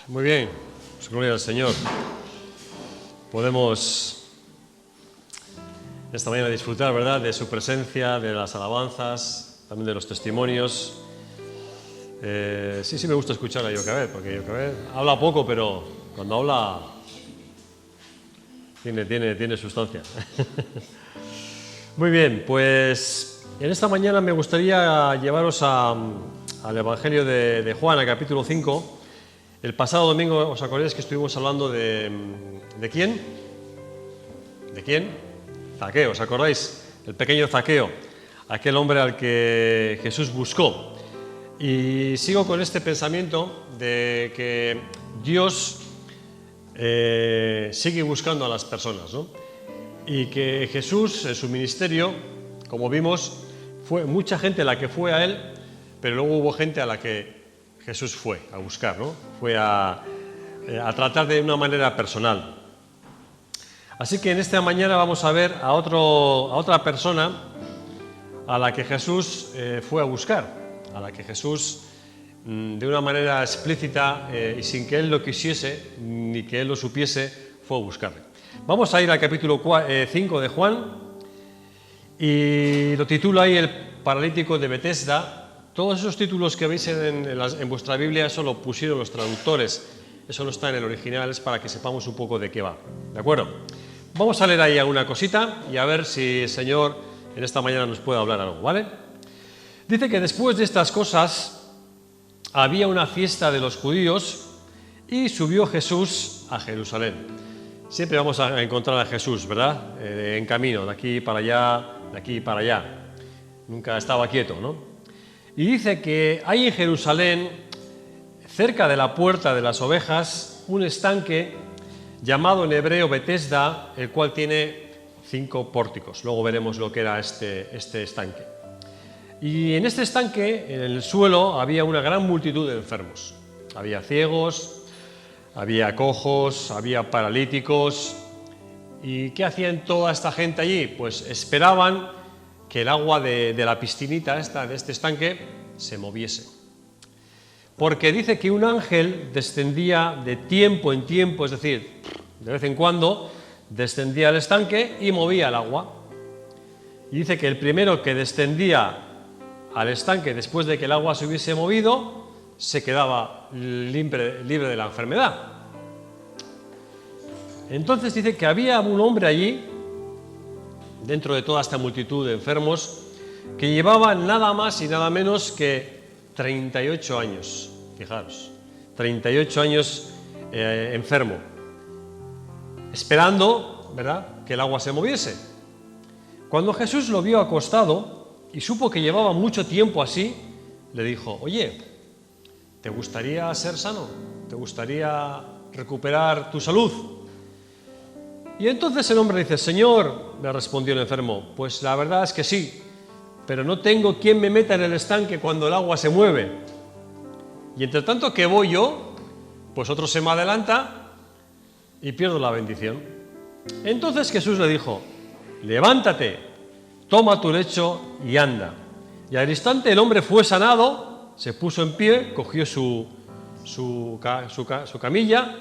Muy bien, pues gloria al Señor. Podemos esta mañana disfrutar, ¿verdad?, de su presencia, de las alabanzas, también de los testimonios. Sí me gusta escuchar a Yocabed, porque Yocabed habla poco, pero cuando habla tiene sustancia. Muy bien, pues en esta mañana me gustaría llevaros al Evangelio de Juan, al capítulo 5. El pasado domingo, ¿os acordáis que estuvimos hablando de quién? ¿De quién? Zaqueo, ¿os acordáis? El pequeño Zaqueo, aquel hombre al que Jesús buscó. Y sigo con este pensamiento de que Dios sigue buscando a las personas, ¿no? Y que Jesús, en su ministerio, como vimos, fue mucha gente la que fue a él, pero luego hubo gente a la que Jesús fue a buscar, ¿no? Fue a tratar de una manera personal. Así que en esta mañana vamos a ver a otra persona a la que Jesús fue a buscar, a la que Jesús, de una manera explícita y sin que él lo quisiese ni que él lo supiese, fue a buscarle. Vamos a ir al capítulo 5 de Juan y lo titula ahí El paralítico de Betesda. Todos esos títulos que veis en vuestra Biblia, eso lo pusieron los traductores, eso no está en el original, es para que sepamos un poco de qué va, ¿de acuerdo? Vamos a leer ahí alguna cosita y a ver si el Señor en esta mañana nos puede hablar algo, ¿vale? Dice que después de estas cosas había una fiesta de los judíos y subió Jesús a Jerusalén. Siempre vamos a encontrar a Jesús, ¿verdad? En camino, de aquí para allá, de aquí para allá. Nunca estaba quieto, ¿no? Y dice que hay en Jerusalén, cerca de la puerta de las ovejas, un estanque llamado en hebreo Betesda, el cual tiene 5 pórticos. Luego veremos lo que era este estanque. Y en este estanque, en el suelo, había una gran multitud de enfermos. Había ciegos, había cojos, había paralíticos. ¿Y qué hacían toda esta gente allí? Pues esperaban que el agua de la piscinita de este estanque se moviese. Porque dice que un ángel descendía de tiempo en tiempo, es decir, de vez en cuando, descendía al estanque y movía el agua. Y dice que el primero que descendía al estanque después de que el agua se hubiese movido, se quedaba libre de la enfermedad. Entonces dice que había un hombre allí, dentro de toda esta multitud de enfermos, que llevaba nada más y nada menos que 38 años, fijaros, 38 años enfermo, esperando, ¿verdad?, que el agua se moviese. Cuando Jesús lo vio acostado y supo que llevaba mucho tiempo así, le dijo: oye, ¿te gustaría ser sano? ¿Te gustaría recuperar tu salud? Y entonces el hombre dice: Señor, le respondió el enfermo, pues la verdad es que sí, pero no tengo quien me meta en el estanque cuando el agua se mueve. Y entre tanto que voy yo, pues otro se me adelanta y pierdo la bendición. Entonces Jesús le dijo: levántate, toma tu lecho y anda. Y al instante el hombre fue sanado, se puso en pie, cogió su camilla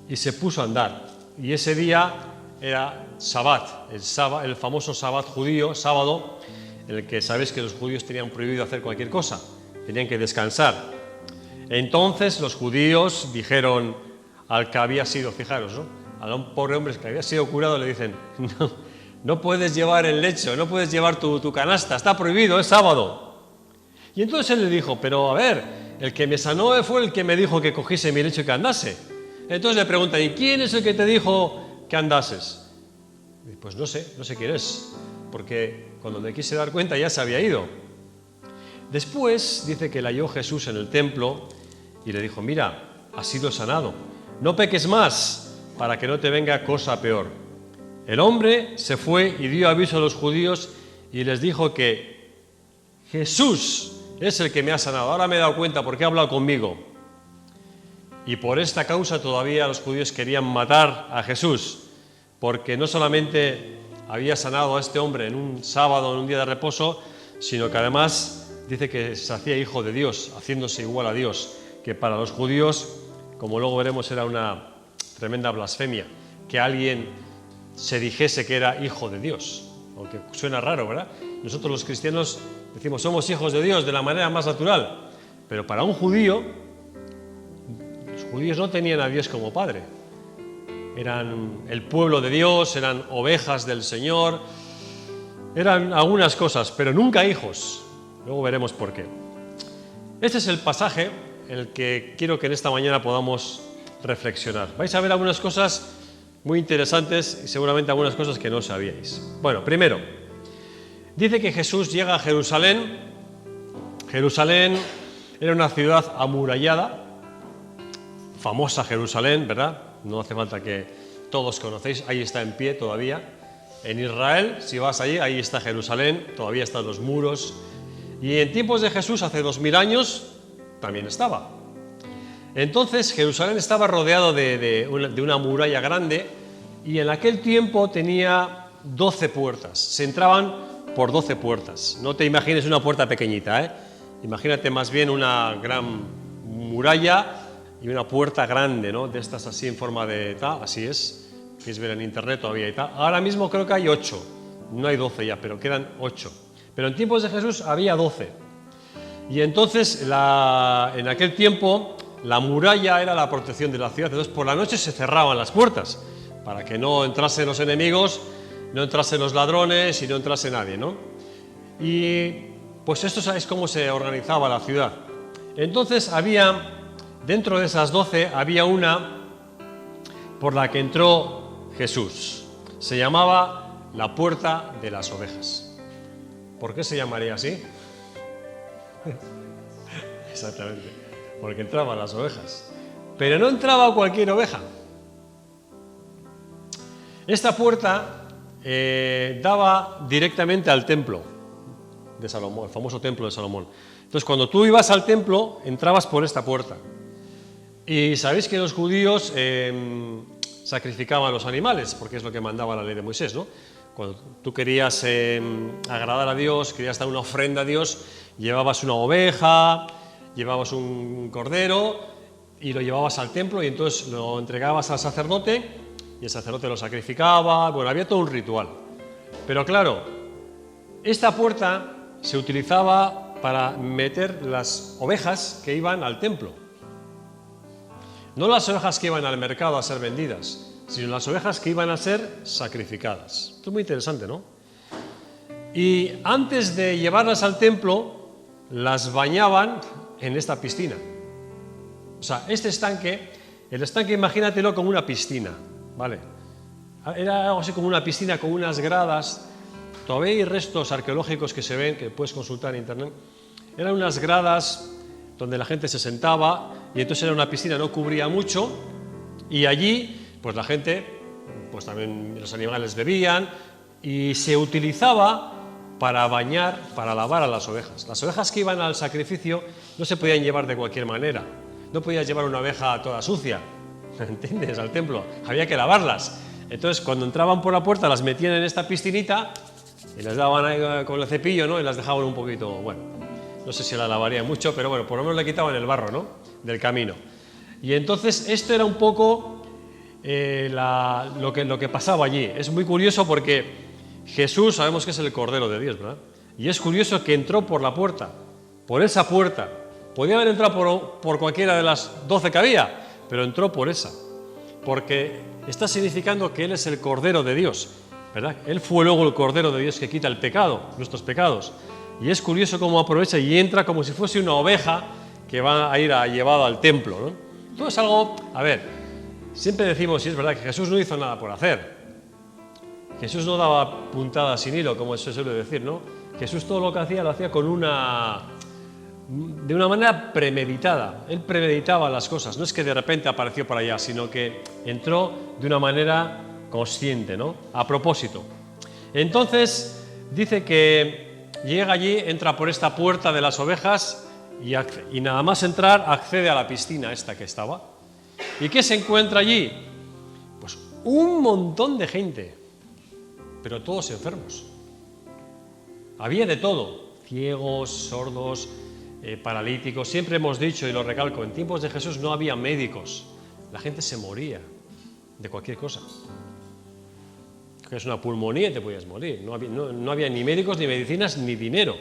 y se puso a andar. Y ese día era Sabbat, el famoso Sabbat judío, sábado, en el que sabéis que los judíos tenían prohibido hacer cualquier cosa, tenían que descansar. Entonces los judíos dijeron al que había sido, fijaros, ¿no?, a un pobre hombre que había sido curado, le dicen: no puedes llevar el lecho, no puedes llevar tu canasta, está prohibido, es sábado. Y entonces él le dijo: pero a ver, el que me sanó fue el que me dijo que cogiese mi lecho y que andase. Entonces le preguntan: ¿y quién es el que te dijo que andases? Y pues no sé quién es, porque cuando me quise dar cuenta ya se había ido. Después dice que le halló Jesús en el templo y le dijo: mira, has sido sanado, no peques más para que no te venga cosa peor. El hombre se fue y dio aviso a los judíos y les dijo que Jesús es el que me ha sanado. Ahora me he dado cuenta porque ha hablado conmigo. Y por esta causa todavía los judíos querían matar a Jesús, porque no solamente había sanado a este hombre en un sábado, en un día de reposo, sino que además dice que se hacía hijo de Dios, haciéndose igual a Dios, que para los judíos como luego veremos, era una tremenda blasfemia que alguien se dijese que era hijo de Dios, aunque suena raro, ¿verdad? Nosotros los cristianos decimos somos hijos de Dios de la manera más natural, pero para un judío, los judíos no tenían a Dios como padre, eran el pueblo de Dios, eran ovejas del Señor, eran algunas cosas, pero nunca hijos. Luego veremos por qué. Este es el pasaje en el que quiero que en esta mañana podamos reflexionar. Vais a ver algunas cosas muy interesantes y seguramente algunas cosas que no sabíais. Bueno, primero, dice que Jesús llega a Jerusalén. Jerusalén era una ciudad amurallada, famosa Jerusalén, ¿verdad? No hace falta que todos conocéis, ahí está en pie todavía. En Israel, si vas allí, ahí está Jerusalén, todavía están los muros. Y en tiempos de Jesús, hace 2000 años, también estaba. Entonces, Jerusalén estaba rodeado de una muralla grande y en aquel tiempo tenía 12 puertas. Se entraban por 12 puertas. No te imagines una puerta pequeñita, ¿eh? Imagínate más bien una gran muralla y una puerta grande, ¿no? De estas así en forma de tal, así es. Quieres ver en internet todavía y tal. Ahora mismo creo que hay 8. No hay 12 ya, pero quedan 8. Pero en tiempos de Jesús había 12. Y entonces, en aquel tiempo, la muralla era la protección de la ciudad. Entonces, por la noche se cerraban las puertas para que no entrasen los enemigos, no entrasen los ladrones y no entrase nadie, ¿no? Y pues esto es cómo se organizaba la ciudad. Entonces, dentro de esas 12, había una por la que entró Jesús. Se llamaba la Puerta de las Ovejas. ¿Por qué se llamaría así? Exactamente, porque entraban las ovejas. Pero no entraba cualquier oveja. Esta puerta daba directamente al templo de Salomón, el famoso templo de Salomón. Entonces, cuando tú ibas al templo, entrabas por esta puerta. Y sabéis que los judíos sacrificaban los animales, porque es lo que mandaba la ley de Moisés, ¿no? Cuando tú querías agradar a Dios, querías dar una ofrenda a Dios, llevabas una oveja, llevabas un cordero y lo llevabas al templo y entonces lo entregabas al sacerdote y el sacerdote lo sacrificaba. Bueno, había todo un ritual. Pero claro, esta puerta se utilizaba para meter las ovejas que iban al templo. No las ovejas que iban al mercado a ser vendidas, sino las ovejas que iban a ser sacrificadas. Esto es muy interesante, ¿no? Y antes de llevarlas al templo, las bañaban en esta piscina. O sea, el estanque imagínatelo como una piscina, ¿vale? Era algo así como una piscina con unas gradas. Todavía hay restos arqueológicos que se ven, que puedes consultar en internet. Eran unas gradas donde la gente se sentaba y entonces era una piscina, no cubría mucho y allí pues la gente, pues también los animales bebían y se utilizaba para bañar, para lavar a las ovejas. Las ovejas que iban al sacrificio no se podían llevar de cualquier manera. No podías llevar una oveja toda sucia, ¿entiendes? Al templo. Había que lavarlas. Entonces, cuando entraban por la puerta, las metían en esta piscinita y las daban ahí con el cepillo, ¿no? Y las dejaban un poquito, bueno, no sé si la lavarían mucho, pero bueno, por lo menos le quitaban el barro, ¿no? Del camino. Y entonces, esto era un poco lo que pasaba allí. Es muy curioso porque Jesús sabemos que es el Cordero de Dios, ¿verdad? Y es curioso que entró por la puerta, por esa puerta. Podía haber entrado por cualquiera de las 12 que había, pero entró por esa, porque está significando que Él es el Cordero de Dios, ¿verdad? Él fue luego el Cordero de Dios que quita el pecado, nuestros pecados. Y es curioso cómo aprovecha y entra como si fuese una oveja que va a ir llevada al templo, ¿no? Todo es algo, a ver, siempre decimos, y es verdad, que Jesús no hizo nada por hacer. Jesús no daba puntadas sin hilo, como se suele decir, ¿no? Jesús todo lo que hacía, lo hacía de una manera premeditada. Él premeditaba las cosas. No es que de repente apareció por allá, sino que entró de una manera consciente, ¿no? A propósito. Entonces, dice que llega allí, entra por esta puerta de las ovejas y nada más entrar accede a la piscina esta que estaba. ¿Y qué se encuentra allí? Pues un montón de gente, pero todos enfermos. Había de todo, ciegos, sordos, paralíticos. Siempre hemos dicho, y lo recalco, en tiempos de Jesús no había médicos, la gente se moría de cualquier cosa. Es una pulmonía y te podías morir. No había ni médicos, ni medicinas, ni dinero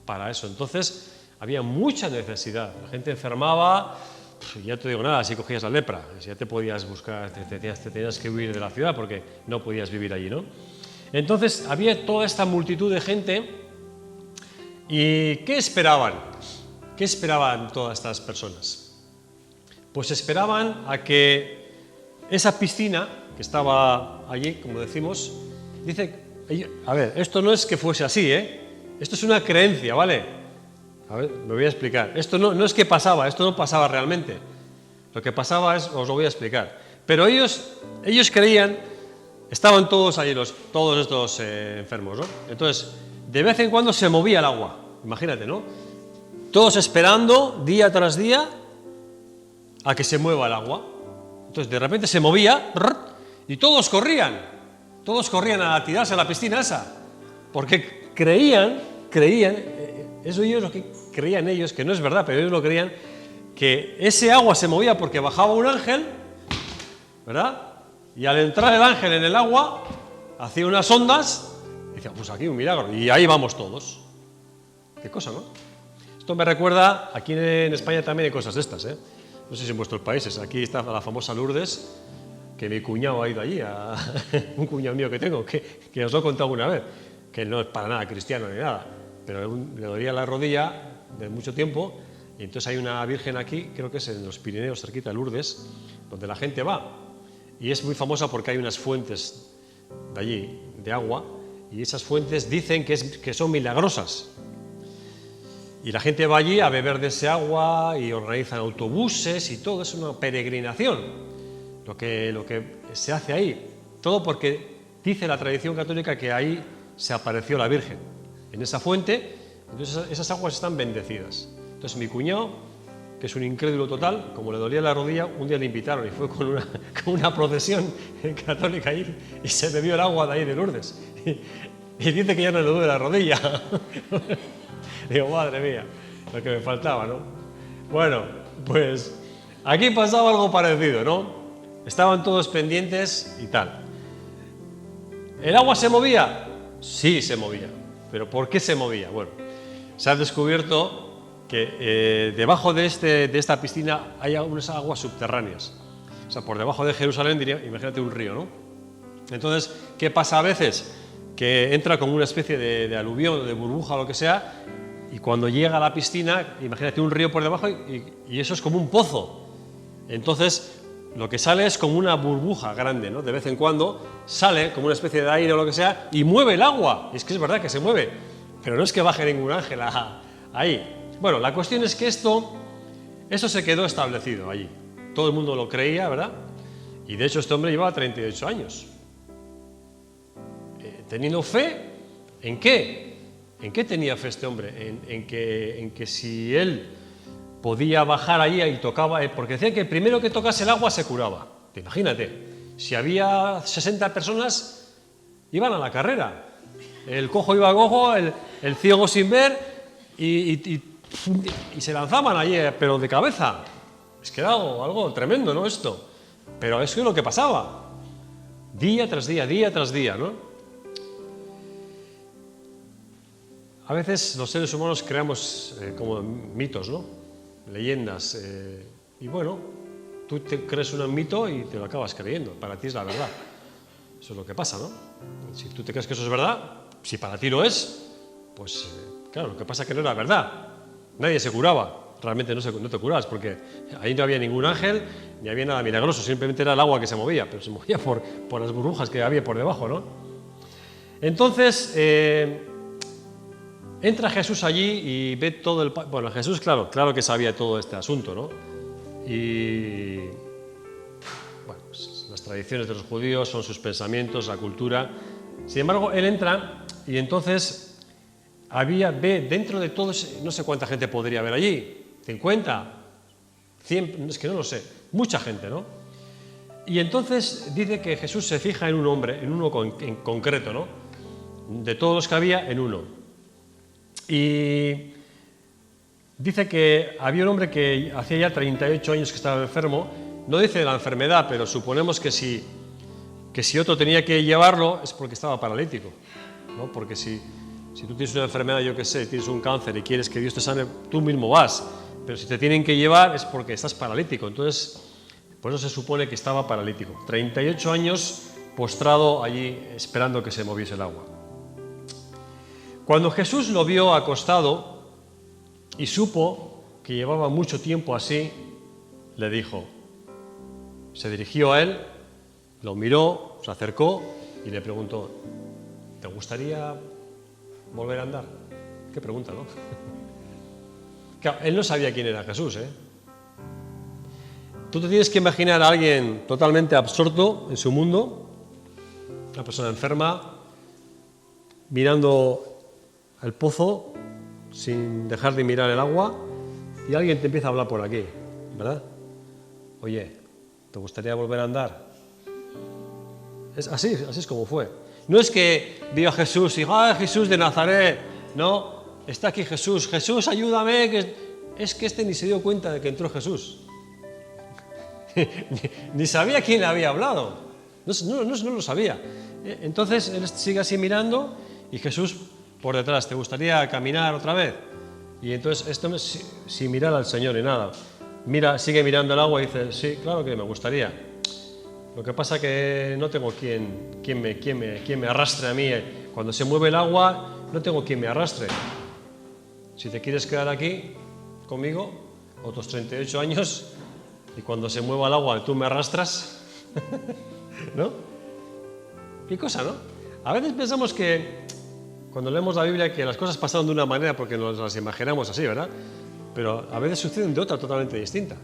para eso. Entonces había mucha necesidad. La gente enfermaba, ya te digo nada, si cogías la lepra, ya te podías buscar, te tenías que huir de la ciudad porque no podías vivir allí, ¿no? Entonces había toda esta multitud de gente. ¿Y qué esperaban? ¿Qué esperaban todas estas personas? Pues esperaban a que esa piscina que estaba allí, como decimos, dice, a ver, esto no es que fuese así, esto es una creencia, ¿vale? A ver, me voy a explicar. Esto no es que pasaba, esto no pasaba realmente. Lo que pasaba os lo voy a explicar. Pero ellos creían, estaban todos allí, todos estos enfermos, ¿no? Entonces, de vez en cuando se movía el agua, imagínate, ¿no? Todos esperando, día tras día, a que se mueva el agua. Entonces, de repente se movía, y todos corrían a tirarse a la piscina esa, porque creían, eso ellos lo que creían ellos, que no es verdad, pero ellos lo creían, que ese agua se movía porque bajaba un ángel, ¿verdad? Y al entrar el ángel en el agua, hacía unas ondas, y decía, pues aquí un milagro, y ahí vamos todos. Qué cosa, ¿no? Esto me recuerda, aquí en España también hay cosas de estas, no sé si en vuestros países, aquí está la famosa Lourdes, que mi cuñado ha ido allí, un cuñado mío que tengo, que os lo he contado alguna vez, que no es para nada cristiano ni nada, pero le dolía la rodilla de mucho tiempo, y entonces hay una virgen aquí, creo que es en los Pirineos, cerquita de Lourdes, donde la gente va, y es muy famosa porque hay unas fuentes de allí, de agua, y esas fuentes dicen que son milagrosas. Y la gente va allí a beber de ese agua y organizan autobuses y todo, es una peregrinación. Lo que se hace ahí, todo porque dice la tradición católica que ahí se apareció la Virgen, en esa fuente, entonces esas aguas están bendecidas. Entonces mi cuñado, que es un incrédulo total, como le dolía la rodilla, un día le invitaron y fue con una procesión católica ahí y se bebió el agua de ahí de Lourdes. Y dice que ya no le duele la rodilla. Digo, madre mía, lo que me faltaba, ¿no? Bueno, pues aquí pasaba algo parecido, ¿no? Estaban todos pendientes y tal. ¿El agua se movía? Sí, se movía. ¿Pero por qué se movía? Bueno, se ha descubierto que debajo de esta piscina hay unas aguas subterráneas. O sea, por debajo de Jerusalén, imagínate un río, ¿no? Entonces, ¿qué pasa a veces? Que entra como una especie de aluvión, de burbuja o lo que sea, y cuando llega a la piscina, imagínate un río por debajo y eso es como un pozo. Entonces, lo que sale es como una burbuja grande, ¿no? De vez en cuando sale como una especie de aire o lo que sea y mueve el agua. Es que es verdad que se mueve, pero no es que baje ningún ángel ahí. Bueno, la cuestión es que esto se quedó establecido allí. Todo el mundo lo creía, ¿verdad? Y de hecho este hombre llevaba 38 años. Teniendo fe, ¿en qué? ¿En qué tenía fe este hombre? En que si él podía bajar allí y tocaba, porque decían que el primero que tocase el agua se curaba. Imagínate, si había 60 personas, iban a la carrera. El cojo iba a cojo, el ciego sin ver, y se lanzaban allí, pero de cabeza. Es que era algo tremendo, ¿no? Esto. Pero eso es lo que pasaba. Día tras día, ¿no? A veces los seres humanos creamos como mitos, ¿no? Leyendas. Y bueno, tú te crees un mito y te lo acabas creyendo. Para ti es la verdad. Eso es lo que pasa, ¿no? Si tú te crees que eso es verdad, si para ti lo es, pues claro, lo que pasa es que no era verdad. Nadie se curaba. Realmente no te curabas porque ahí no había ningún ángel ni había nada milagroso. Simplemente era el agua que se movía, pero se movía por las burbujas que había por debajo, ¿no? Entonces, entra Jesús allí y ve todo el... Bueno, Jesús, claro que sabía todo este asunto, ¿no? Y... Bueno, pues, las tradiciones de los judíos son sus pensamientos, la cultura. Sin embargo, él entra y entonces ve dentro de todos, no sé cuánta gente podría haber allí, 50, 100, es que no lo sé, mucha gente, ¿no? Y entonces dice que Jesús se fija en un hombre, en uno en concreto, ¿no? De todos los que había, en uno. Y dice que había un hombre que hacía ya 38 años que estaba enfermo No dice la enfermedad, pero suponemos que si otro tenía que llevarlo es porque estaba paralítico, ¿no? Porque si tú tienes una enfermedad, yo qué sé, tienes un cáncer y quieres que Dios te sane, tú mismo vas. Pero si te tienen que llevar es porque estás paralítico. Entonces, por eso se supone que estaba paralítico. 38 años postrado allí esperando que se moviese el agua. Cuando Jesús lo vio acostado y supo que llevaba mucho tiempo así, le dijo, se dirigió a él, lo miró, se acercó y le preguntó, ¿te gustaría volver a andar? Qué pregunta, ¿no? Claro, él no sabía quién era Jesús, ¿eh? Tú te tienes que imaginar a alguien totalmente absorto en su mundo, una persona enferma, mirando el pozo sin dejar de mirar el agua, y alguien te empieza a hablar por aquí, ¿verdad? Oye, ¿te gustaría volver a andar? Así es como fue. No es que vio a Jesús y dijo, ¡ah, Jesús de Nazaret! No, está aquí Jesús, Jesús, ayúdame. Es que este ni se dio cuenta de que entró Jesús. Ni sabía quién le había hablado. No lo sabía. Entonces él sigue así mirando y Jesús por detrás, ¿te gustaría caminar otra vez? Y entonces esto sin mirar al Señor ni nada. Sigue mirando el agua y dice, sí, claro que me gustaría. Lo que pasa que no tengo quien me arrastre a mí. Cuando se mueve el agua, no tengo quien me arrastre. Si te quieres quedar aquí conmigo, otros 38 años, y cuando se mueva el agua tú me arrastras, ¿no? ¿Qué cosa, no? A veces pensamos que, cuando leemos la Biblia, que las cosas pasaron de una manera porque nos las imaginamos así, ¿verdad? Pero a veces suceden de otra totalmente distinta.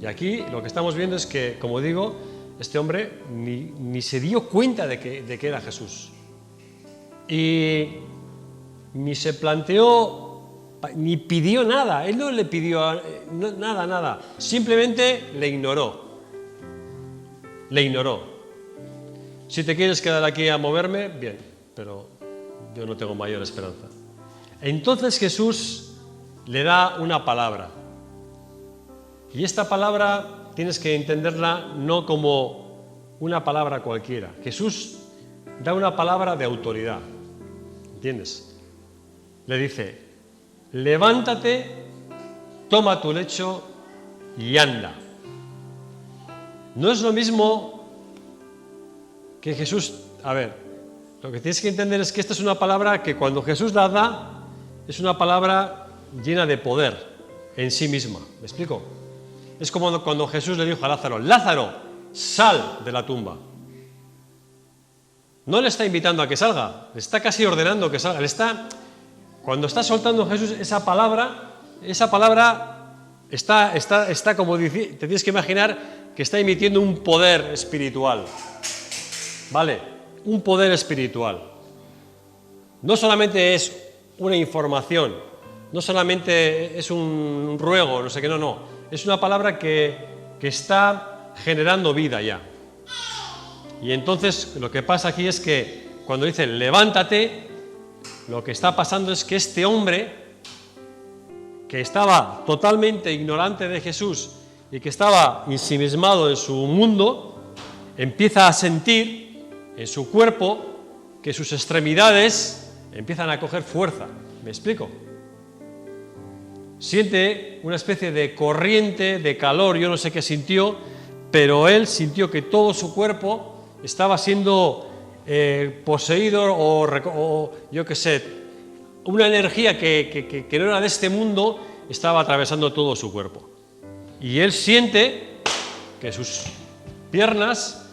Y aquí lo que estamos viendo es que, como digo, este hombre ni se dio cuenta de que era Jesús. Y ni se planteó, ni pidió nada. Él no le pidió nada. Simplemente le ignoró. Le ignoró. Si te quieres quedar aquí a moverme, bien, pero yo no tengo mayor esperanza. Entonces Jesús le da una palabra. Y esta palabra tienes que entenderla no como una palabra cualquiera. Jesús da una palabra de autoridad. ¿Entiendes? Le dice, levántate, toma tu lecho y anda. No es lo mismo que Jesús... A ver, lo que tienes que entender es que esta es una palabra que cuando Jesús la da, es una palabra llena de poder en sí misma. ¿Me explico? Es como cuando Jesús le dijo a Lázaro, Lázaro, sal de la tumba. No le está invitando a que salga, le está casi ordenando que salga. Cuando está soltando Jesús esa palabra está como te tienes que imaginar que está emitiendo un poder espiritual. ¿Vale? Un poder espiritual. No solamente es una información, no solamente es un ruego, no sé qué, no. Es una palabra que está generando vida ya. Y entonces lo que pasa aquí es que cuando dice levántate, lo que está pasando es que este hombre, que estaba totalmente ignorante de Jesús y que estaba ensimismado en su mundo, empieza a sentir en su cuerpo que sus extremidades empiezan a coger fuerza. ¿Me explico? Siente una especie de corriente, de calor, yo no sé qué sintió, pero él sintió que todo su cuerpo estaba siendo poseído o yo qué sé, una energía que no era de este mundo, estaba atravesando todo su cuerpo. Y él siente que sus piernas,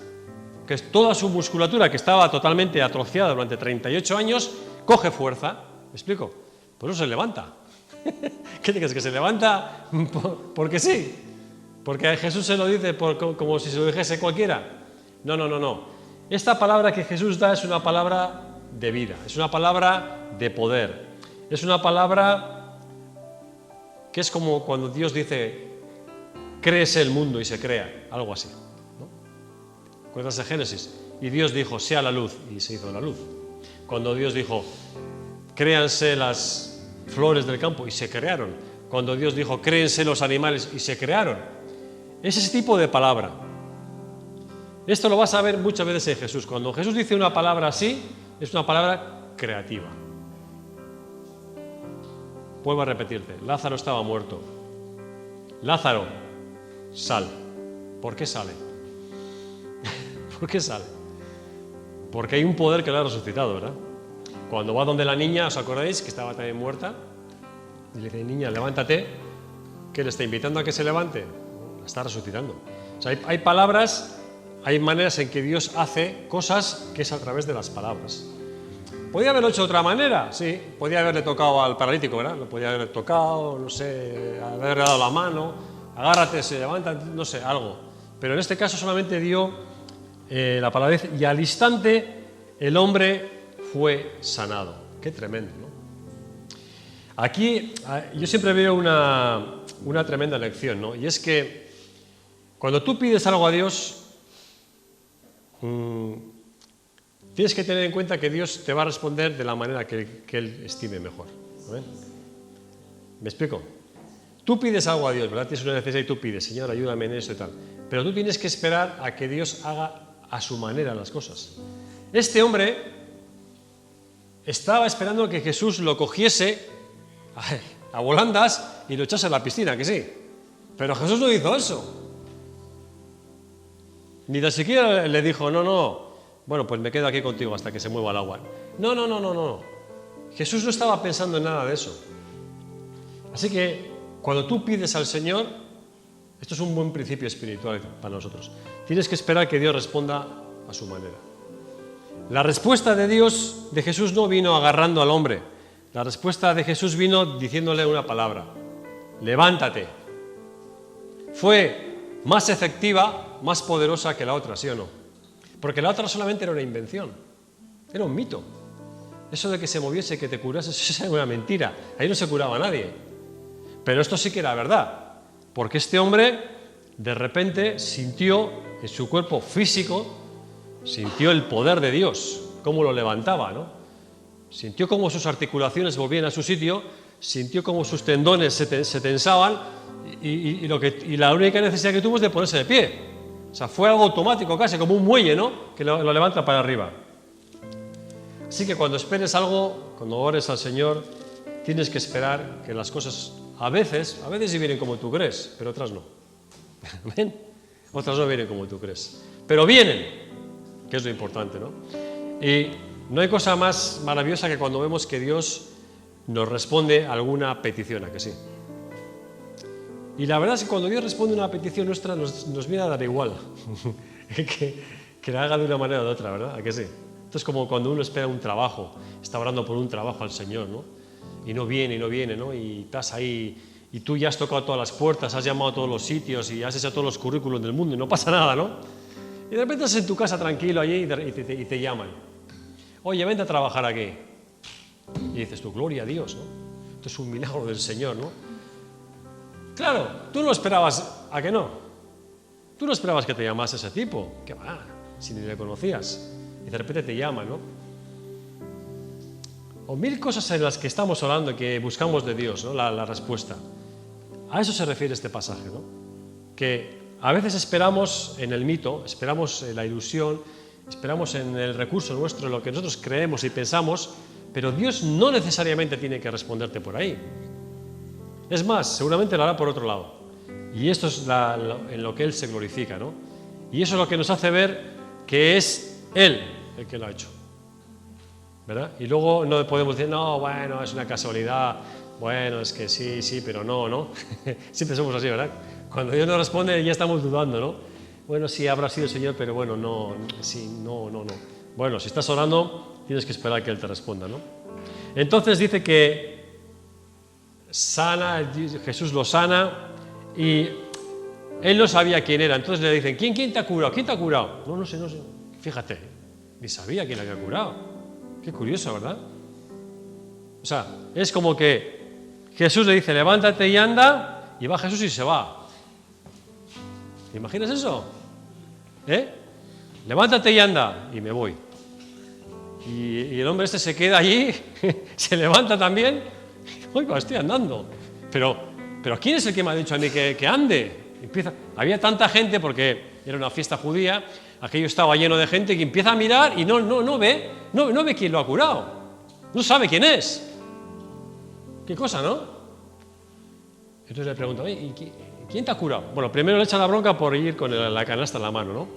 que toda su musculatura, que estaba totalmente atrofiada durante 38 años, coge fuerza. ¿Me explico? Por eso se levanta. ¿Qué te crees? ¿Que se levanta porque sí? ¿Porque a Jesús se lo dice como si se lo dijese cualquiera? No. Esta palabra que Jesús da es una palabra de vida, es una palabra de poder, es una palabra que es como cuando Dios dice, créese el mundo y se crea, algo así, ¿no? ¿Recuerdas de Génesis? Y Dios dijo, sea la luz, y se hizo la luz. Cuando Dios dijo, créanse las flores del campo, y se crearon. Cuando Dios dijo, créense los animales, y se crearon. Es ese tipo de palabra. Esto lo vas a ver muchas veces en Jesús. Cuando Jesús dice una palabra así, es una palabra creativa. Vuelvo a repetirte, Lázaro estaba muerto. Lázaro, sal. ¿Por qué sale? ¿Por qué sale? Porque hay un poder que lo ha resucitado, ¿verdad? Cuando va donde la niña, ¿os acordáis? Que estaba también muerta. Y le dice, niña, levántate. ¿Qué le está invitando a que se levante? La está resucitando. O sea, hay palabras, hay maneras en que Dios hace cosas que es a través de las palabras. ¿Podía haberlo hecho de otra manera? Sí. Podía haberle tocado al paralítico, ¿verdad? Lo podía haberle tocado, no sé, haberle dado la mano, agárrate, se levanta, no sé, algo. Pero en este caso solamente dio la palabra y al instante el hombre fue sanado. Qué tremendo, ¿no? Aquí yo siempre veo una tremenda lección, ¿no? Y es que cuando tú pides algo a Dios, tienes que tener en cuenta que Dios te va a responder de la manera que Él estime mejor. ¿No? ¿Me explico? Tú pides algo a Dios, ¿verdad? Tienes una necesidad y tú pides, Señor, ayúdame en eso y tal. Pero tú tienes que esperar a que Dios haga a su manera las cosas. Este hombre estaba esperando que Jesús lo cogiese a volandas y lo echase a la piscina, que sí. Pero Jesús no hizo eso. Ni tan siquiera le dijo, no, bueno, pues me quedo aquí contigo hasta que se mueva el agua. No. Jesús no estaba pensando en nada de eso. Así que cuando tú pides al Señor, esto es un buen principio espiritual para nosotros. Tienes que esperar que Dios responda a su manera. La respuesta de Dios, de Jesús, no vino agarrando al hombre. La respuesta de Jesús vino diciéndole una palabra: levántate. Fue más efectiva, más poderosa que la otra, ¿sí o no? Porque la otra solamente era una invención, era un mito. Eso de que se moviese, que te curase, eso era una mentira. Ahí no se curaba a nadie. Pero esto sí que era verdad, porque este hombre de repente sintió en su cuerpo físico, sintió el poder de Dios, cómo lo levantaba, ¿no? Sintió cómo sus articulaciones volvían a su sitio, sintió cómo sus tendones se tensaban y la única necesidad que tuvo es de ponerse de pie. O sea, fue algo automático casi, como un muelle, ¿no? Que lo levanta para arriba. Así que cuando esperes algo, cuando ores al Señor, tienes que esperar que las cosas a veces sí vienen como tú crees, pero otras no. ¿Ven? Otras no vienen como tú crees. Pero vienen, que es lo importante, ¿no? Y no hay cosa más maravillosa que cuando vemos que Dios nos responde a alguna petición, ¿a que sí? Y la verdad es que cuando Dios responde a una petición nuestra nos viene a dar igual que la haga de una manera o de otra, ¿verdad? ¿A que sí? Esto es como cuando uno espera un trabajo, está orando por un trabajo al Señor, ¿no? Y no viene, ¿no? Y estás ahí y tú ya has tocado todas las puertas, has llamado a todos los sitios y has hecho todos los currículos del mundo y no pasa nada, ¿no? Y de repente estás en tu casa tranquilo allí y te llaman. Oye, vente a trabajar aquí. Y dices tú, gloria a Dios, ¿no? Esto es un milagro del Señor, ¿no? Claro, tú no esperabas, ¿a que no? Tú no esperabas que te llamase ese tipo. ¿Qué va? Si ni le conocías. Y de repente te llama, ¿no? O mil cosas en las que estamos orando y que buscamos de Dios, ¿no? La respuesta. A eso se refiere este pasaje, ¿no? Que a veces esperamos en el mito, esperamos en la ilusión, esperamos en el recurso nuestro, en lo que nosotros creemos y pensamos, pero Dios no necesariamente tiene que responderte por ahí. Es más, seguramente lo hará por otro lado. Y esto es en lo que Él se glorifica, ¿no? Y eso es lo que nos hace ver que es Él el que lo ha hecho, ¿verdad? Y luego no podemos decir, no, bueno, es una casualidad, bueno, es que sí, pero no. Siempre somos así, ¿verdad? Cuando Dios nos responde ya estamos dudando, ¿no? Bueno, sí, habrá sido el Señor, pero bueno, no. Bueno, si estás orando, tienes que esperar que Él te responda, ¿no? Entonces dice que Jesús lo sana y Él no sabía quién era. Entonces le dicen, ¿quién te ha curado? ¿Quién te ha curado? No sé. Fíjate, ni sabía quién le había curado. Qué curioso, ¿verdad? O sea, es como que Jesús le dice, levántate y anda, y va Jesús y se va. ¿Te imaginas eso? Levántate y anda, y me voy. Y el hombre este se queda allí, se levanta también, oiga, estoy andando. Pero ¿quién es el que me ha dicho a mí que ande? Había tanta gente, porque era una fiesta judía, aquello estaba lleno de gente, que empieza a mirar y no ve quién lo ha curado. No sabe quién es. Qué cosa, ¿no? Entonces le pregunto, ¿y quién te ha curado? Bueno, primero le echan la bronca por ir con la canasta en la mano, ¿no?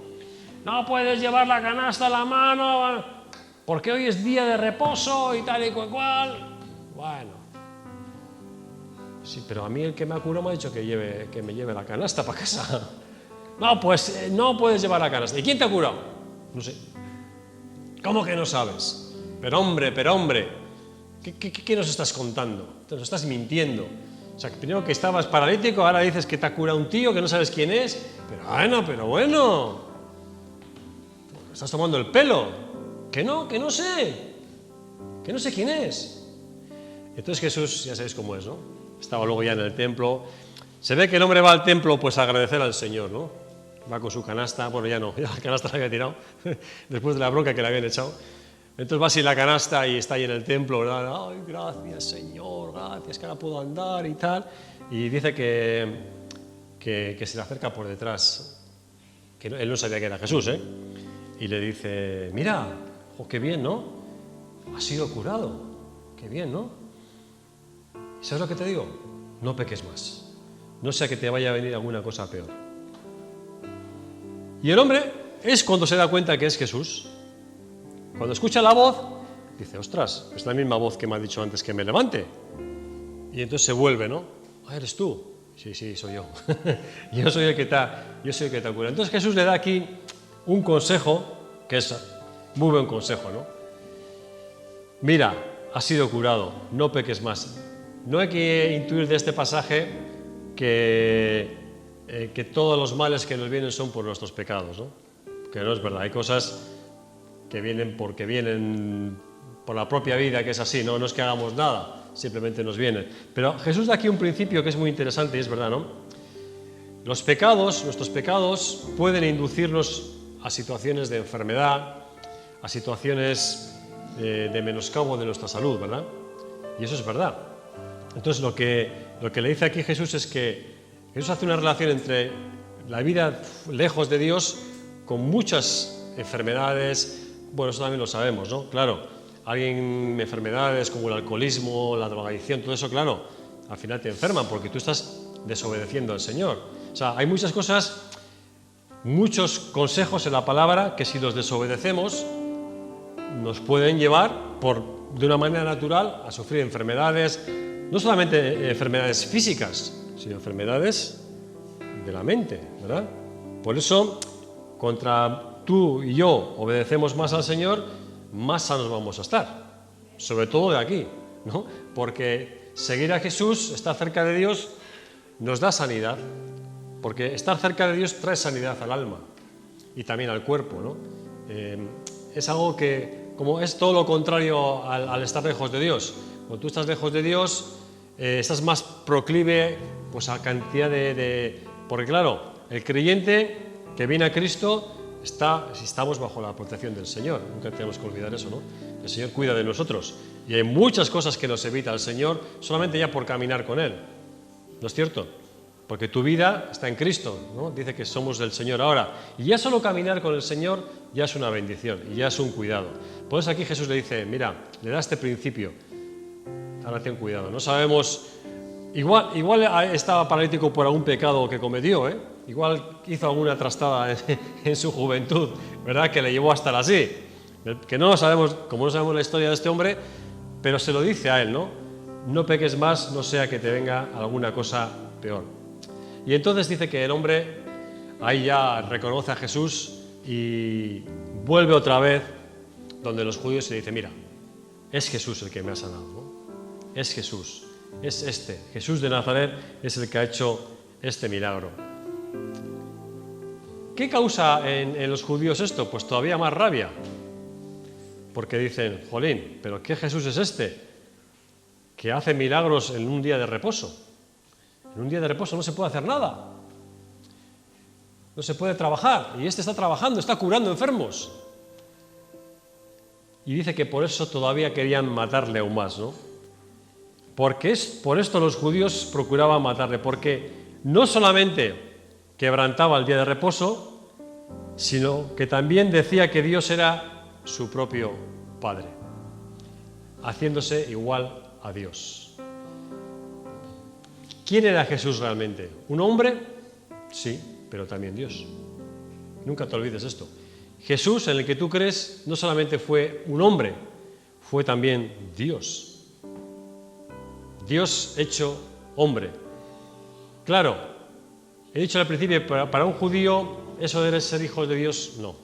No puedes llevar la canasta en la mano, porque hoy es día de reposo y tal y cual. Bueno. Sí, pero a mí el que me ha curado me ha dicho que me lleve la canasta para casa. No, pues no puedes llevar la canasta. ¿Y quién te ha curado? No sé. ¿Cómo que no sabes? Pero hombre, ¿qué nos estás contando? Te nos estás mintiendo. O sea, que primero que estabas paralítico, ahora dices que te ha curado un tío que no sabes quién es. Pero bueno. Estás tomando el pelo. Que no sé. Que no sé quién es. Entonces Jesús, ya sabéis cómo es, ¿no? Estaba luego ya en el templo. Se ve que el hombre va al templo pues a agradecer al Señor, ¿no? Va con su canasta. Bueno, ya no, ya la canasta la había tirado después de la bronca que le habían echado. Entonces va sin la canasta y está ahí en el templo, ¿verdad? Ay, gracias Señor, gracias que ahora puedo andar y tal. Y dice que se le acerca por detrás, que él no sabía que era Jesús, ¿eh? Y le dice, mira, oh, qué bien, ¿no? Has sido curado, qué bien, ¿no? ¿Sabes lo que te digo? No peques más, no sea que te vaya a venir alguna cosa peor. Y el hombre es cuando se da cuenta que es Jesús. Cuando escucha la voz, dice, ostras, es la misma voz que me ha dicho antes que me levante. Y entonces se vuelve, ¿no? Ah, ¿eres tú? Sí, soy yo. yo soy el que te ha curado. Entonces Jesús le da aquí un consejo, que es muy buen consejo, ¿no? Mira, has sido curado, no peques más. No hay que intuir de este pasaje que todos los males que nos vienen son por nuestros pecados, ¿no? Que no es verdad, hay cosas que vienen porque vienen por la propia vida, que es así, no es que hagamos nada, simplemente nos vienen. Pero Jesús da aquí un principio que es muy interesante y es verdad, ¿no? Los pecados, nuestros pecados, pueden inducirnos a situaciones de enfermedad, a situaciones de menoscabo de nuestra salud, ¿verdad? Y eso es verdad. Entonces lo que le dice aquí Jesús es que Jesús hace una relación entre la vida lejos de Dios con muchas enfermedades. Bueno, eso también lo sabemos, ¿no? Claro, enfermedades como el alcoholismo, la drogadicción, todo eso, claro, al final te enferman porque tú estás desobedeciendo al Señor. O sea, hay muchas cosas, muchos consejos en la palabra que si los desobedecemos nos pueden llevar de una manera natural a sufrir enfermedades, no solamente enfermedades físicas, sino enfermedades de la mente, ¿verdad? Por eso, contra tú y yo obedecemos más al Señor, más sanos vamos a estar, sobre todo de aquí, ¿no? Porque seguir a Jesús, estar cerca de Dios, nos da sanidad, porque estar cerca de Dios trae sanidad al alma y también al cuerpo, ¿no? Es algo que, como es todo lo contrario al estar lejos de Dios, cuando tú estás lejos de Dios, estás más proclive pues, a cantidad porque claro, el creyente que viene a Cristo estamos bajo la protección del Señor, nunca tenemos que olvidar eso, ¿no? El Señor cuida de nosotros y hay muchas cosas que nos evita el Señor solamente ya por caminar con Él, ¿no es cierto? Porque tu vida está en Cristo, ¿no? Dice que somos del Señor ahora y ya solo caminar con el Señor ya es una bendición y ya es un cuidado. Por eso aquí Jesús le dice, mira, le da este principio, ahora ten cuidado, no sabemos, igual estaba paralítico por algún pecado que cometió, ¿eh? Igual hizo alguna trastada en su juventud, ¿verdad? Que le llevó a estar así. Que no lo sabemos, como no sabemos la historia de este hombre, pero se lo dice a él, ¿no? No peques más, no sea que te venga alguna cosa peor. Y entonces dice que el hombre ahí ya reconoce a Jesús y vuelve otra vez donde los judíos y le dice, mira, es Jesús el que me ha sanado, ¿no? Es Jesús, es Jesús de Nazaret es el que ha hecho este milagro. ¿Qué causa en los judíos esto? Pues todavía más rabia, porque dicen, jolín, ¿pero qué Jesús es este? Que hace milagros en un día de reposo. En un día de reposo no se puede hacer nada, no se puede trabajar, y este está trabajando, está curando enfermos. Y dice que por eso todavía querían matarle aún más, ¿no? Porque por esto los judíos procuraban matarle, porque no solamente quebrantaba el día de reposo, sino que también decía que Dios era su propio Padre, haciéndose igual a Dios. ¿Quién era Jesús realmente? ¿Un hombre? Sí, pero también Dios. Nunca te olvides esto. Jesús, en el que tú crees, no solamente fue un hombre, fue también Dios. Dios hecho hombre. Claro, he dicho al principio, para un judío eso de ser hijo de Dios, no.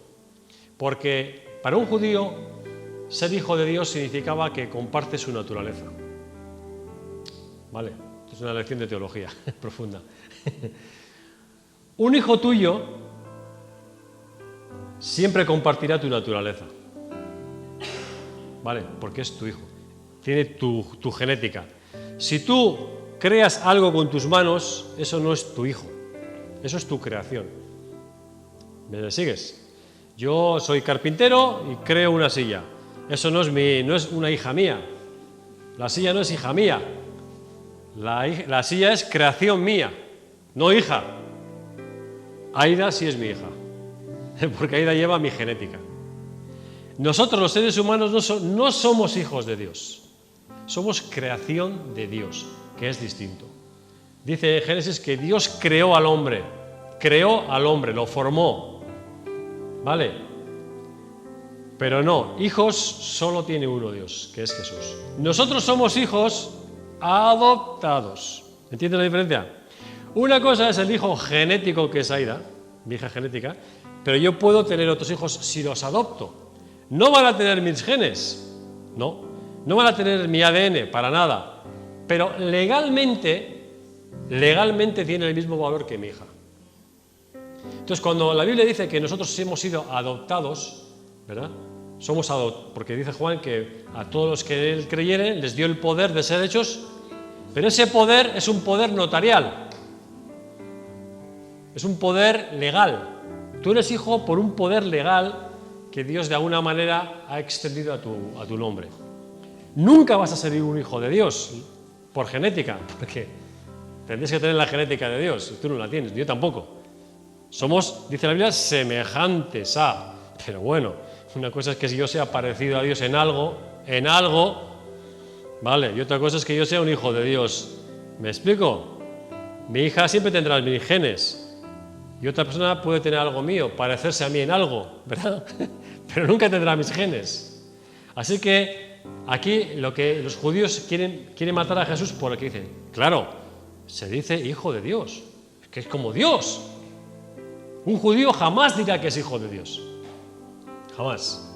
Porque para un judío ser hijo de Dios significaba que comparte su naturaleza. ¿Vale? Es una lección de teología profunda. Un hijo tuyo siempre compartirá tu naturaleza. ¿Vale? Porque es tu hijo. Tiene tu genética. Si tú creas algo con tus manos, eso no es tu hijo. Eso es tu creación. ¿Me sigues? Yo soy carpintero y creo una silla. Eso no es una hija mía. La silla no es hija mía. La silla es creación mía, no hija. Aida sí es mi hija, porque Aida lleva mi genética. Nosotros los seres humanos no somos hijos de Dios, somos creación de Dios, que es distinto. Dice en Génesis que Dios creó al hombre, lo formó, ¿vale? Pero no, hijos solo tiene uno Dios, que es Jesús. Nosotros somos hijos adoptados. ¿Entiendes la diferencia? Una cosa es el hijo genético, que es Aida, mi hija genética, pero yo puedo tener otros hijos si los adopto. No van a tener mis genes, no van a tener mi ADN, para nada, pero legalmente tiene el mismo valor que mi hija. Entonces, cuando la Biblia dice que nosotros hemos sido adoptados, ¿verdad? Somos adoptados, porque dice Juan que a todos los que él creyeren les dio el poder de ser hechos, pero ese poder es un poder notarial, es un poder legal. Tú eres hijo por un poder legal que Dios de alguna manera ha extendido a tu nombre. Nunca vas a ser un hijo de Dios por genética, porque tendrías que tener la genética de Dios, y tú no la tienes, yo tampoco. Somos, dice la Biblia, semejantes a, pero bueno, una cosa es que yo sea parecido a Dios en algo, vale, y otra cosa es que yo sea un hijo de Dios. ¿Me explico? Mi hija siempre tendrá mis genes, y otra persona puede tener algo mío, parecerse a mí en algo, ¿verdad? Pero nunca tendrá mis genes. Así que aquí lo que los judíos quieren matar a Jesús por lo que dicen. Claro, se dice hijo de Dios, que es como Dios. Un judío jamás dirá que es hijo de Dios. Jamás.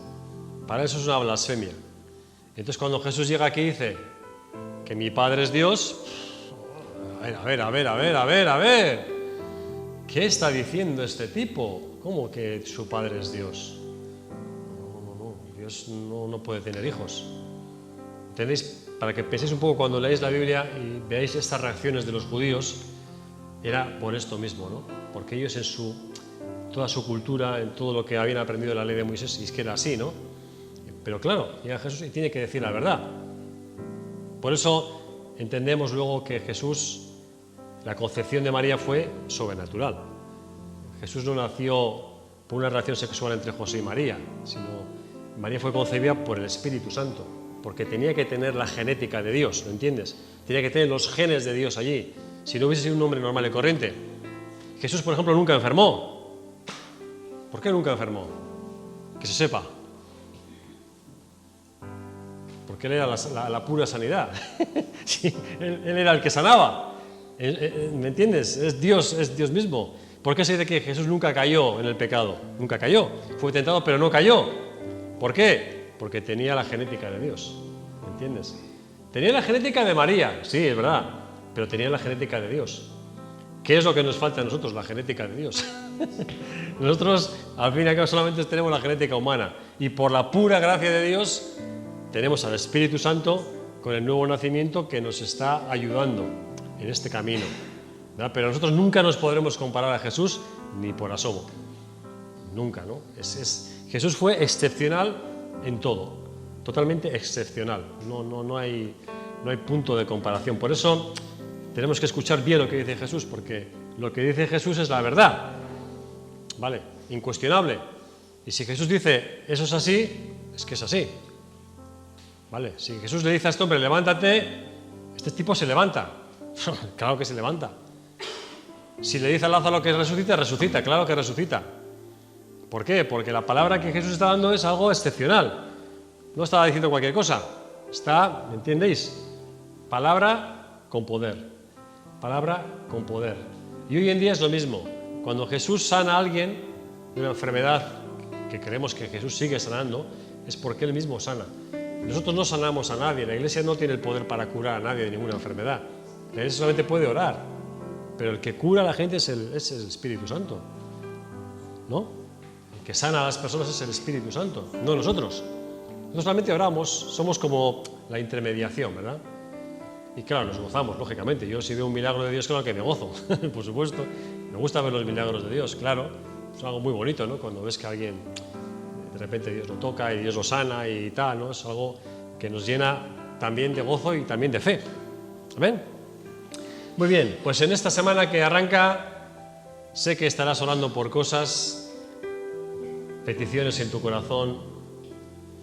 Para eso es una blasfemia. Entonces cuando Jesús llega aquí y dice que mi Padre es Dios, a ver. ¿Qué está diciendo este tipo? ¿Cómo que su Padre es Dios? No. Dios no puede tener hijos. ¿Entendéis? Para que penséis un poco cuando leáis la Biblia y veáis estas reacciones de los judíos, era por esto mismo, ¿no? Porque ellos toda su cultura, en todo lo que habían aprendido de la ley de Moisés, y es que era así, ¿no? Pero claro, llega Jesús y tiene que decir la verdad. Por eso entendemos luego que Jesús, la concepción de María fue sobrenatural. Jesús no nació por una relación sexual entre José y María, sino María fue concebida por el Espíritu Santo, porque tenía que tener la genética de Dios, ¿lo entiendes? Tenía que tener los genes de Dios allí. Si no hubiese sido un hombre normal y corriente. Jesús, por ejemplo, nunca enfermó. ¿Por qué nunca enfermó? Que se sepa. Porque él era la pura sanidad. Sí, él era el que sanaba. ¿Me entiendes? Es Dios mismo. ¿Por qué se dice que Jesús nunca cayó en el pecado? Nunca cayó. Fue tentado, pero no cayó. ¿Por qué? Porque tenía la genética de Dios. ¿Me entiendes? Tenía la genética de María, sí, es verdad, pero tenía la genética de Dios. ¿Qué es lo que nos falta a nosotros? La genética de Dios. Nosotros, al fin y al cabo, solamente tenemos la genética humana. Y por la pura gracia de Dios, tenemos al Espíritu Santo con el nuevo nacimiento que nos está ayudando en este camino, ¿verdad? Pero nosotros nunca nos podremos comparar a Jesús ni por asomo. Nunca, ¿no? Jesús fue excepcional en todo, totalmente excepcional. No hay punto de comparación. Por eso tenemos que escuchar bien lo que dice Jesús, porque Lo que dice Jesús es la verdad, ¿vale? Incuestionable. Y si Jesús dice, eso es así, es que es así, ¿vale? Si Jesús le dice a este hombre, levántate, este tipo se levanta. Claro que se levanta. Si le dice a Lázaro que resucita, resucita, claro que resucita. ¿Por qué? Porque la palabra que Jesús está dando es algo excepcional. No estaba diciendo cualquier cosa. Está, ¿me entendéis? Palabra con poder. Palabra con poder. Y hoy en día es lo mismo. Cuando Jesús sana a alguien de una enfermedad que creemos que Jesús sigue sanando, es porque Él mismo sana. Nosotros no sanamos a nadie. La Iglesia no tiene el poder para curar a nadie de ninguna enfermedad. La Iglesia solamente puede orar. Pero el que cura a la gente es el Espíritu Santo, ¿no? El que sana a las personas es el Espíritu Santo, no nosotros. Nosotros solamente oramos, somos como la intermediación, ¿verdad? Y claro, nos gozamos, lógicamente. Yo si veo un milagro de Dios, claro que me gozo, por supuesto. Me gusta ver los milagros de Dios, claro. Es algo muy bonito, ¿no? Cuando ves que alguien, de repente Dios lo toca y Dios lo sana y tal, ¿no? Es algo que nos llena también de gozo y también de fe. ¿Amén? Muy bien, pues en esta semana que arranca, sé que estarás orando por cosas, peticiones en tu corazón.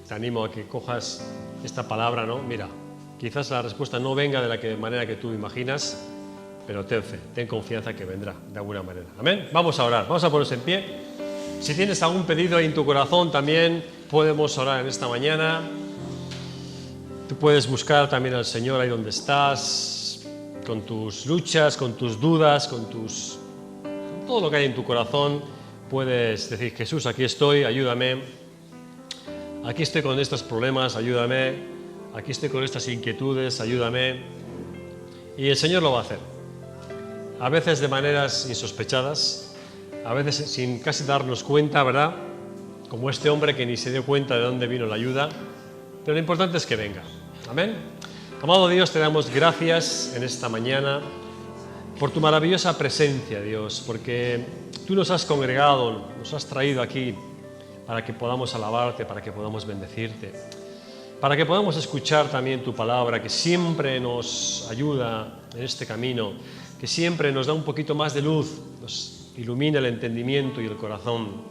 Te animo a que cojas esta palabra, ¿no? Mira, quizás la respuesta no venga de la manera que tú imaginas, pero ten fe, ten confianza que vendrá de alguna manera. Amén. Vamos a orar, vamos a ponernos en pie. Si tienes algún pedido en tu corazón también podemos orar en esta mañana. Tú puedes buscar también al Señor ahí donde estás, con tus luchas, con tus dudas, con todo lo que hay en tu corazón. Puedes decir, Jesús, aquí estoy, ayúdame. Aquí estoy con estos problemas, ayúdame. Aquí estoy con estas inquietudes, ayúdame. Y el Señor lo va a hacer. A veces de maneras insospechadas, a veces sin casi darnos cuenta, ¿verdad? Como este hombre que ni se dio cuenta de dónde vino la ayuda. Pero lo importante es que venga. Amén. Amado Dios, te damos gracias en esta mañana por tu maravillosa presencia, Dios, porque tú nos has congregado, nos has traído aquí para que podamos alabarte, para que podamos bendecirte, para que podamos escuchar también tu palabra, que siempre nos ayuda en este camino, que siempre nos da un poquito más de luz, nos ilumina el entendimiento y el corazón.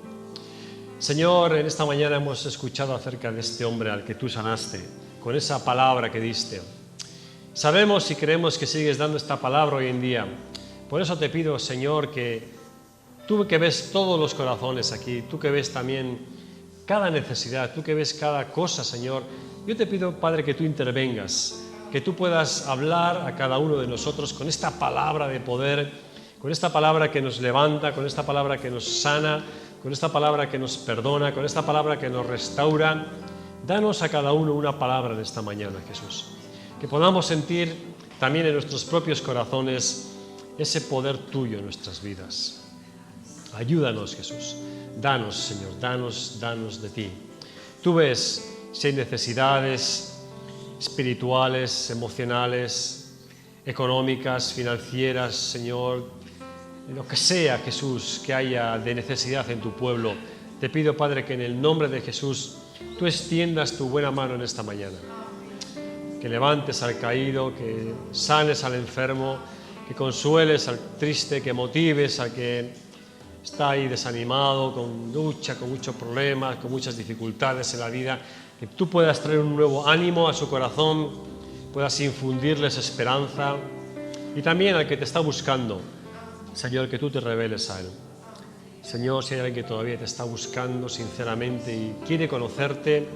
Señor, en esta mañana hemos escuchado acerca de este hombre al que tú sanaste, con esa palabra que diste. Sabemos y creemos que sigues dando esta palabra hoy en día. Por eso te pido, Señor, que tú que ves todos los corazones aquí, tú que ves también cada necesidad, tú que ves cada cosa, Señor, yo te pido, Padre, que tú intervengas, que tú puedas hablar a cada uno de nosotros con esta palabra de poder, con esta palabra que nos levanta, con esta palabra que nos sana, con esta palabra que nos perdona, con esta palabra que nos restaura. Danos a cada uno una palabra en esta mañana, Jesús. Que podamos sentir también en nuestros propios corazones ese poder tuyo en nuestras vidas. Ayúdanos, Jesús. Danos, Señor, danos de ti. Tú ves si hay necesidades espirituales, emocionales, económicas, financieras, Señor, lo que sea, Jesús, que haya de necesidad en tu pueblo. Te pido, Padre, que en el nombre de Jesús tú extiendas tu buena mano en esta mañana. Que levantes al caído, que sanes al enfermo, que consueles al triste, que motives al que está ahí desanimado, con lucha, con muchos problemas, con muchas dificultades en la vida. Que tú puedas traer un nuevo ánimo a su corazón, puedas infundirles esperanza. Y también al que te está buscando, Señor, que tú te reveles a él. Señor, si hay alguien que todavía te está buscando sinceramente y quiere conocerte,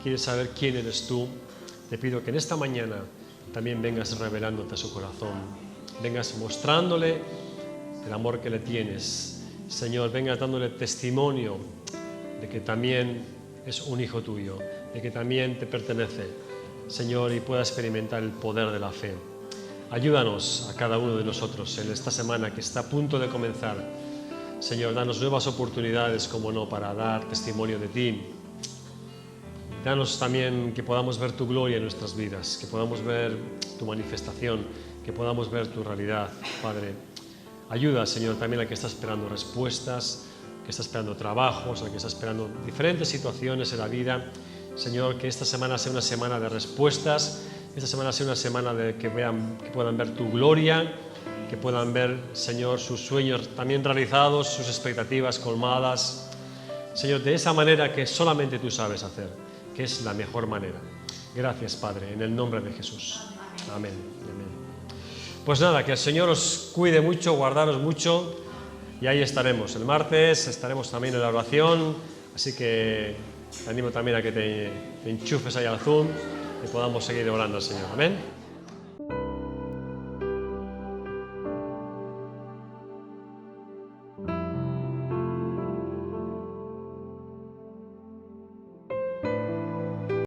quiere saber quién eres tú, te pido que en esta mañana también vengas revelándote a su corazón, vengas mostrándole el amor que le tienes. Señor, vengas dándole testimonio de que también es un hijo tuyo, de que también te pertenece, Señor, y pueda experimentar el poder de la fe. Ayúdanos a cada uno de nosotros en esta semana que está a punto de comenzar. Señor, danos nuevas oportunidades, como no, para dar testimonio de ti. Danos también que podamos ver tu gloria en nuestras vidas, que podamos ver tu manifestación, que podamos ver tu realidad, Padre. Ayuda, Señor, también al que está esperando respuestas, que está esperando trabajos, al que está esperando diferentes situaciones en la vida. Señor, que esta semana sea una semana de respuestas, esta semana sea una semana de que puedan ver tu gloria que puedan ver, Señor, sus sueños también realizados, sus expectativas colmadas. Señor, de esa manera que solamente tú sabes hacer, que es la mejor manera. Gracias, Padre, en el nombre de Jesús. Amén. Amén. Pues nada, que el Señor os cuide mucho, guardaros mucho, y ahí estaremos. El martes estaremos también en la oración, así que te animo también a que te enchufes ahí al Zoom y podamos seguir orando al Señor. Amén.